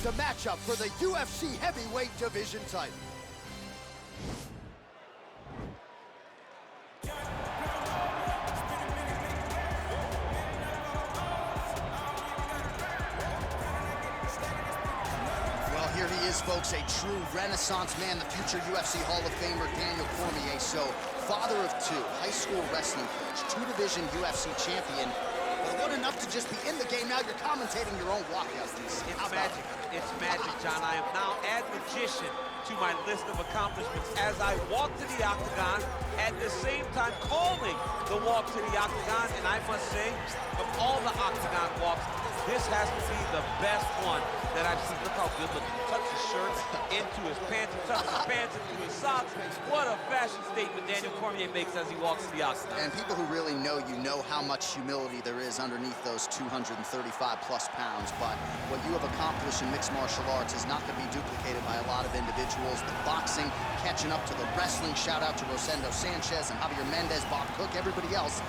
a matchup for the UFC heavyweight division title. Well, here he is, folks, a true renaissance man, the future UFC Hall of Famer, Daniel Cormier. So, father of two, high school wrestling coach, two-division UFC champion. But it wasn't enough to just be in the game. Now you're commentating your own walkouts. It's magic. It's magic, John. I am now add magician to my list of accomplishments as I walk to the octagon, at the same time calling the walk to the octagon. And I must say, of all the octagon walks, this has to be the best one that I've seen. Look how good looking. Tucks his shirt into his pants, tucks his pants into his socks. What a fashion statement Daniel Cormier makes as he walks to the octagon. And people who really know you know how much humility there is underneath those 235 plus pounds. But what you have accomplished in mixed martial arts is not going to be duplicated by a lot of individuals. The boxing, catching up to the wrestling. Shout out to Rosendo Sanchez and Javier Mendez, Bob Cook, everybody else.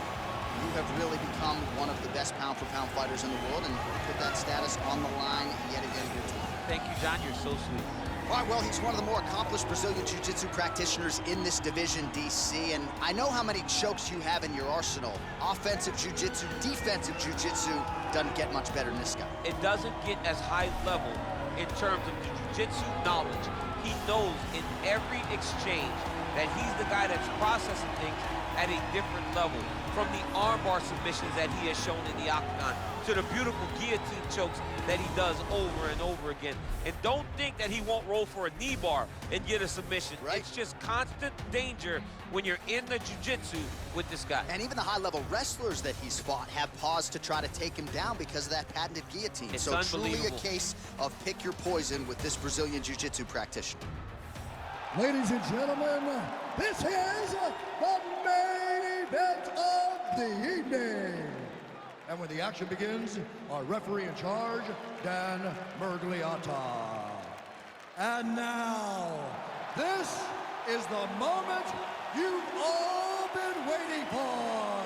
You have really become one of the best pound-for-pound fighters in the world, and put that status on the line yet again here tonight. Thank you, John. You're so sweet. All right, well, he's one of the more accomplished Brazilian Jiu-Jitsu practitioners in this division, DC, and I know how many chokes you have in your arsenal. Offensive Jiu-Jitsu, defensive Jiu-Jitsu, doesn't get much better than this guy. It doesn't get as high level in terms of the Jiu-Jitsu knowledge. He knows in every exchange that he's the guy that's processing things at a different level, from the armbar submissions that he has shown in the octagon to the beautiful guillotine chokes that he does over and over again. And don't think that he won't roll for a knee bar and get a submission. Right. It's just constant danger when you're in the jiu-jitsu with this guy. And even the high-level wrestlers that he's fought have paused to try to take him down because of that patented guillotine. It's so truly a unbelievable. case of pick your poison with this Brazilian Jiu-Jitsu practitioner. Ladies and gentlemen, this is the main event of the evening. And when the action begins, our referee in charge, Dan Mergliata. And now, this is the moment you've all been waiting for.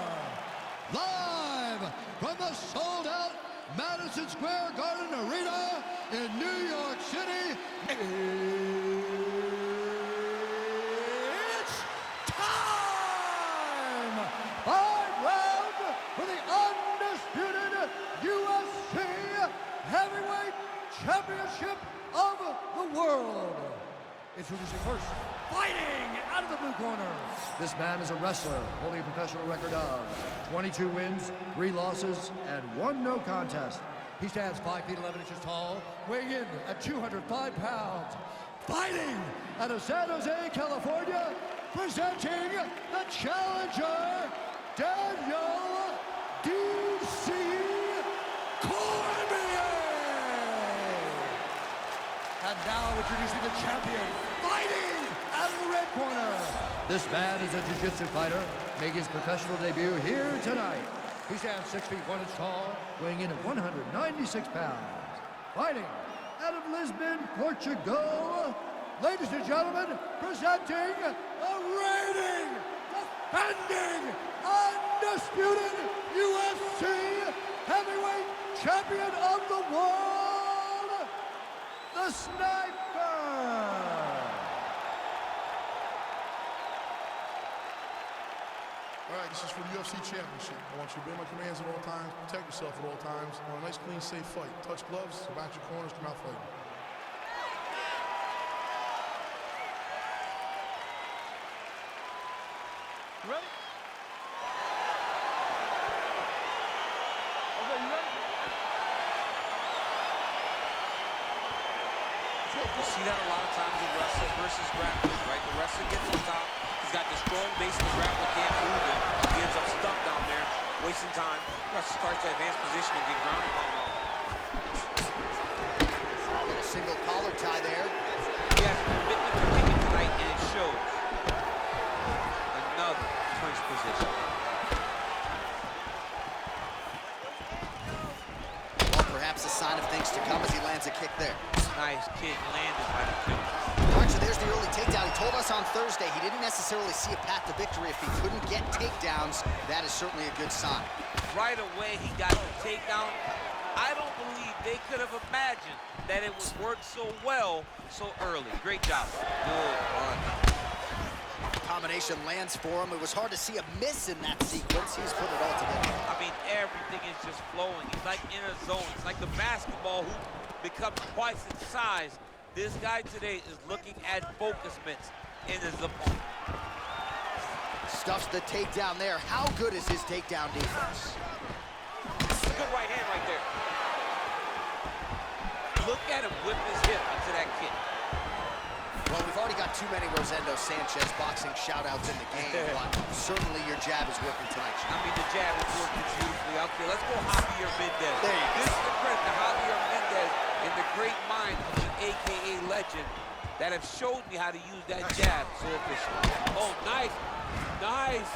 Live from the sold-out Madison Square Garden Arena in New York City. Championship of the world. Introducing first, fighting out of the blue corner. This man is a wrestler holding a professional record of 22 wins, 3 losses, and 1 no contest. He stands 5 feet 11 inches tall, weighing in at 205 pounds. Fighting out of San Jose, California, presenting the challenger, Daniel D.C. Cormier. And now introducing the champion, fighting out of the red corner. This man is a jiu-jitsu fighter, making his professional debut here tonight. He stands 6 feet 1 inch tall, weighing in at 196 pounds. Fighting out of Lisbon, Portugal. Ladies and gentlemen, presenting the reigning, defending, undisputed UFC heavyweight champion of the world, the Sniper! All right, this is for the UFC Championship. I want you to obey my commands at all times, protect yourself at all times. I want a nice, clean, safe fight. Touch gloves, back your corners, come out fighting. You ready? Okay, you ready? You see that a lot of times in wrestlers versus grapplers, right? The wrestler gets on top, he's got the strong base, the grappler can't move it. He ends up stuck down there, wasting time. The wrestler starts to advance position and get grounded by him. A single collar tie there. He has commitment to kicking tonight, and it shows. Another clinch position. Well, perhaps a sign of things to come as he lands a kick there. Nice kick landed by the finish. All right, so there's the early takedown. He told us on Thursday he didn't necessarily see a path to victory if he couldn't get takedowns. That is certainly a good sign. Right away, he got the takedown. I don't believe they could have imagined that it would work so well so early. Great job. Good run. Combination lands for him. It was hard to see a miss in that sequence. He's put it all together. I mean, everything is just flowing. He's like in a zone. It's like the basketball hoop becomes twice its size. This guy today is looking at focus mitts in his opponent. Stuffs the takedown there. How good is his takedown defense? Good right hand right there. Look at him whip his hip into that kick. Well, we've already got too many Rosendo Sanchez boxing shout-outs in the game, but certainly your jab is working tonight. I mean, the jab is working beautifully. Okay, let's go Javier Mendez. There you go. This is the credit to Javier Mendez and the great mind of the AKA legend that have showed me how to use that jab so efficiently. Oh, nice. Nice.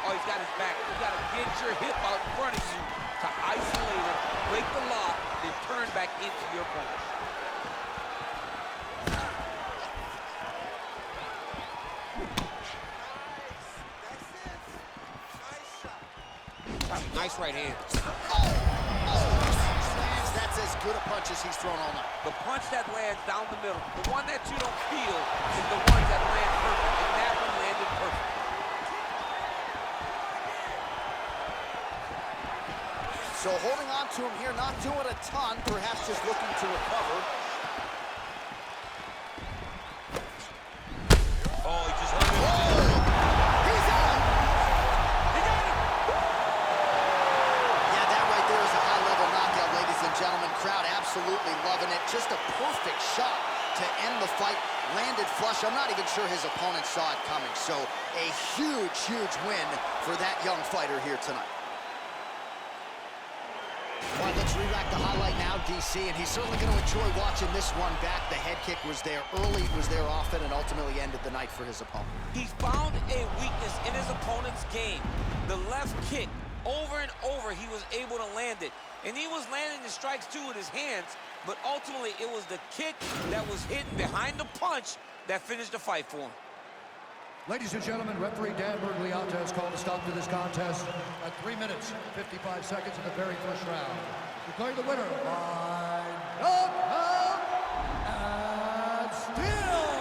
Oh, he's got his back. You got to get your hip out in front of you to isolate it, break the lock, then turn back into your punch. Nice right hand. That's as good a punch as he's thrown all night. The punch that lands down the middle, the one that you don't feel, is the one that lands perfect, and that one landed perfect. So holding on to him here, not doing a ton, perhaps just looking to recover. Oh, he just hurt him. He's out! He got him! Yeah, that right there is a high-level knockout, ladies and gentlemen. Crowd absolutely loving it. Just a perfect shot to end the fight. Landed flush. I'm not even sure his opponent saw it coming. So a huge, huge win for that young fighter here tonight. All right, let's re-rack the highlight now, DC, and he's certainly going to enjoy watching this one back. The head kick was there early, was there often, and ultimately ended the night for his opponent. He's found a weakness in his opponent's game. The left kick, over and over, he was able to land it. And he was landing the strikes, too, with his hands, but ultimately it was the kick that was hidden behind the punch that finished the fight for him. Ladies and gentlemen, referee Dan Bergliata has called a stop to this contest at 3 minutes, 55 seconds in the very first round. Declaring the winner by knockout and still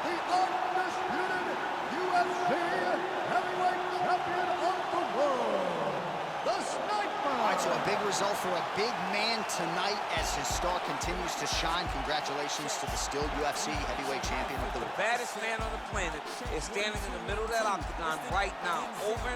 the undisputed UFC heavyweight champion of the world, the Sniper. All right, so a big result for a big man tonight as his star continues to shine. Congratulations to the still UFC heavyweight champion of the world. The baddest man on the planet is standing in the middle of that octagon right now, over